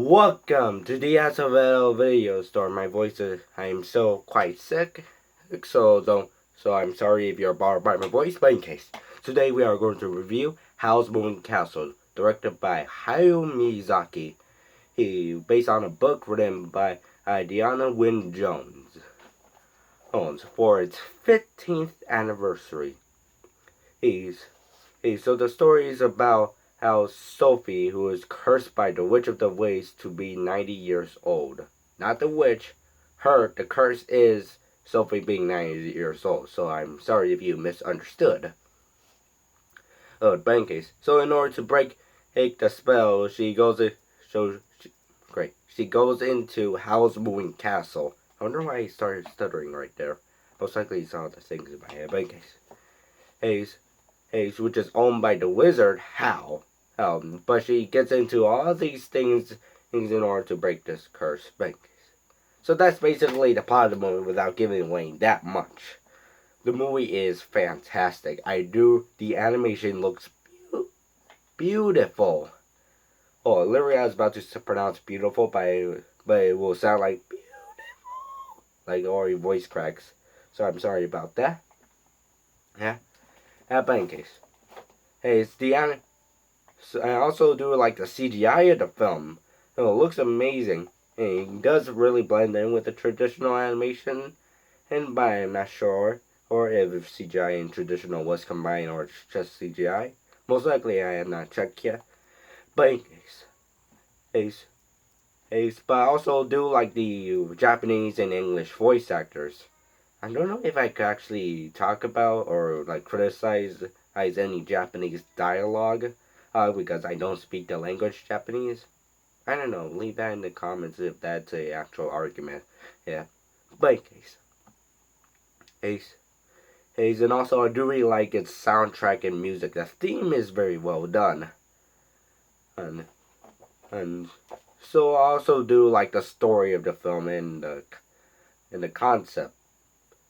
Welcome to the HOWL'S video store. My voice is, I'm so quite sick, so I'm sorry if you're bothered by my voice, but in case. Today we are going to review Howl's Moving Castle, directed by Hayao Miyazaki. Based on a book written by Diana Wynne Jones. For its 15th anniversary. So the story is about how Sophie, who is cursed by the Witch of the Waste to be 90 years old. Not the witch, the curse is Sophie being 90 years old, so I'm sorry if you misunderstood. But in case, so in order to break the spell, she goes into Howl's Moving Castle. I wonder why I started stuttering right there. Most likely it's all the things in my head, but in case. Which is owned by the wizard, Howl. But she gets into all these things in order to break this curse. So that's basically the plot of the movie without giving away that much. The movie is fantastic. The animation looks beautiful. Oh, literally I was about to pronounce beautiful, but it will sound like beautiful. Like all your voice cracks. So I'm sorry about that. Yeah. But in case. It's Diana. So I also do like the CGI of the film. It looks amazing. And it does really blend in with the traditional animation. But I'm not sure or if CGI and traditional was combined or it's just CGI. Most likely I have not checked yet. But in case. But I also do like the Japanese and English voice actors. I don't know if I could actually talk about or like criticize any Japanese dialogue. Because I don't speak the language Japanese. I don't know, leave that in the comments if that's an actual argument. Yeah. But in case. And also I do really like its soundtrack and music. The theme is very well done. And so I also do like the story of the film and the concept.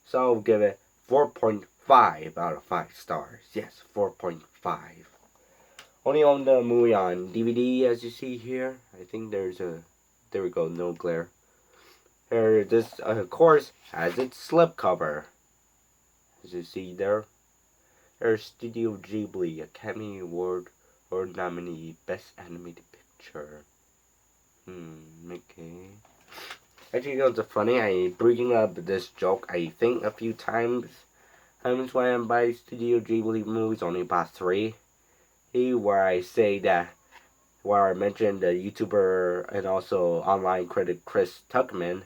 So I'll give it 4.5 out of 5 stars. Yes, 4.5. Only own the movie on DVD, as you see here. I think there we go, no glare. Here, this, of course, has its slipcover. As you see there. There's Studio Ghibli Academy Award nominee, Best Animated Picture. Okay. Actually, you know what's funny? I bringing up this joke, I think, a few times. When I buy Studio Ghibli movies, only about 3. Where I say that, where I mentioned the YouTuber and also online critic Chris Stuckman,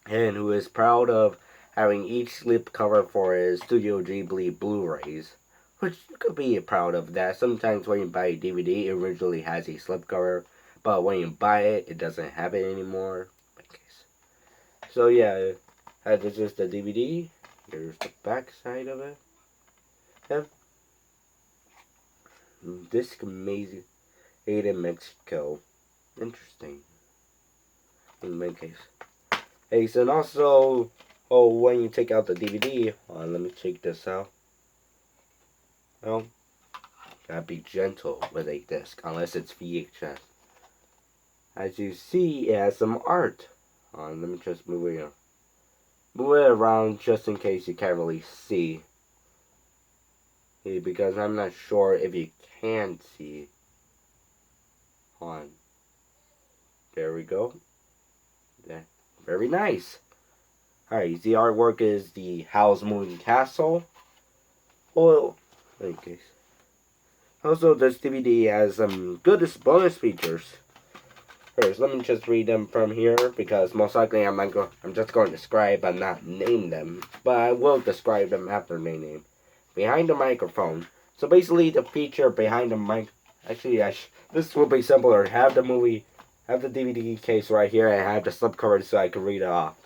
and who is proud of having each slipcover for his Studio Ghibli Blu-rays, which you could be proud of that. Sometimes when you buy a DVD, it originally has a slipcover, but when you buy it, it doesn't have it anymore. So yeah, this is the DVD. Here's the back side of it. Yeah. Disc amazing. Made in Mexico. Interesting. In my case. And also, when you take out the DVD, let me take this out. Well, gotta be gentle with a disc, unless it's VHS. As you see, it has some art. Let me just move it around just in case you can't really see. Because I'm not sure if you can see. There we go. Yeah, very nice. Alright, the artwork is the Howl's Moving Castle. Well, in case. Also, this DVD has some good bonus features. First, let me just read them from here because most likely I'm just going to describe but not name them. But I will describe them after they name. Behind the microphone. So basically, the feature behind the mic. Actually, this will be simpler. Have the DVD case right here and have the slipcover so I can read it off.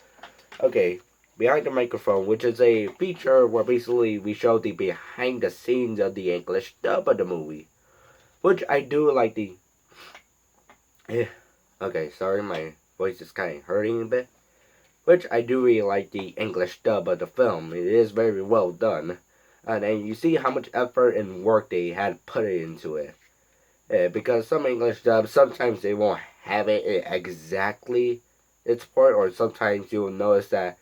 Okay, behind the microphone, which is a feature where basically we show the behind the scenes of the English dub of the movie, which I do like the. Okay, sorry, my voice is kind of hurting a bit. Which I do really like the English dub of the film. It is very well done. And you see how much effort and work they had put into it. Because some English dubs, sometimes they won't have it exactly its part, or sometimes you'll notice that,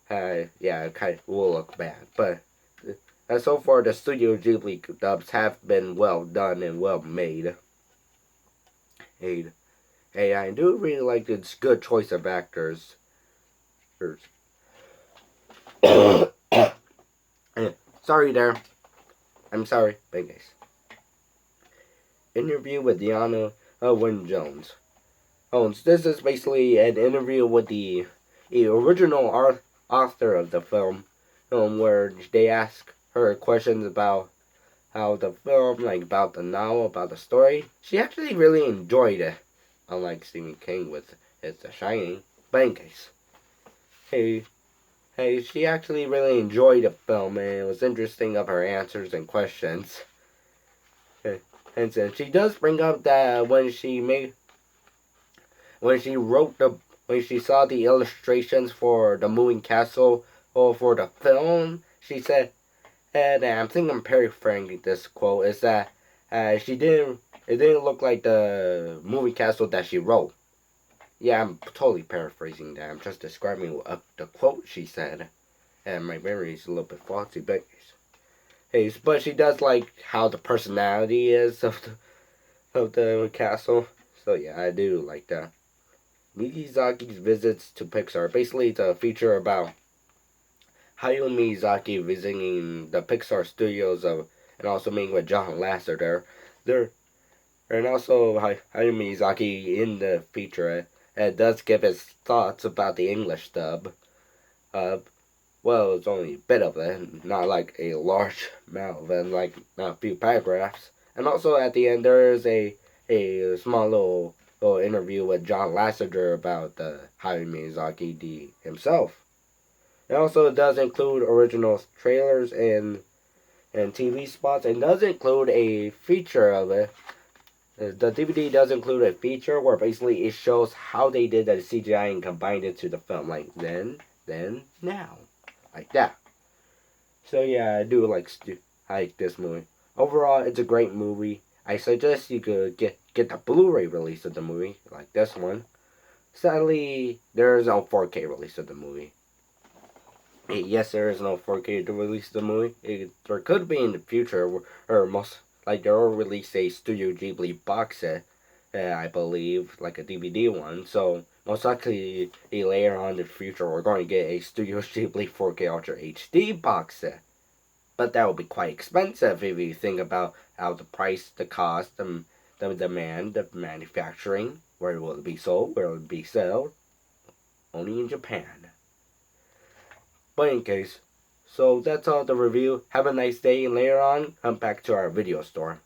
yeah, it kind of will look bad. But so far, the Studio Ghibli dubs have been well done and well made. Hey, I do really like its good choice of actors. Sorry there. I'm sorry. Big guys. Interview with Diana Wynne Jones. This is basically an interview with the original author of the film, where they ask her questions about how the film, like about the novel, about the story. She actually really enjoyed it, unlike Stephen King with his The Shining. But in case, she actually really enjoyed the film, and it was interesting of her answers and questions. And so she does bring up that when she saw the illustrations for the moving castle or for the film, she said, and I think I'm paraphrasing this quote, is that it didn't look like the moving castle that she wrote. Yeah, I'm totally paraphrasing that. I'm just describing the quote she said, and my memory is a little bit faulty, but she does like how the personality is of the castle. So yeah, I do like that. Miyazaki's visits to Pixar. Basically, it's a feature about Hayao Miyazaki visiting the Pixar studios and also meeting with John Lasseter. There, and also Hayao Miyazaki in the feature does give his thoughts about the English dub. Well, it's only a bit of it, not like a large amount of it, like not a few paragraphs. And also at the end, there is a small little interview with John Lasseter about the Hayao Miyazaki himself. It also does include original trailers and TV spots, and does include a feature of it. The DVD does include a feature where basically it shows how they did the CGI and combined it to the film, like then, now, like that. So yeah, I do like this movie. Overall, it's a great movie. I suggest you could get the Blu-ray release of the movie, like this one. Sadly, there is no 4K release of the movie. Yes, there is no 4K to release the movie. There could be in the future, or most like they'll release a Studio Ghibli box set, I believe, like a DVD one. So most likely, later on in the future, we're going to get a Studio Ghibli 4K Ultra HD box set. But that will be quite expensive if you think about how the price, the cost, the demand, the manufacturing, where will it be sold, where will it be sold? Only in Japan. But in case, so that's all the review. Have a nice day, and later on, come back to our video store.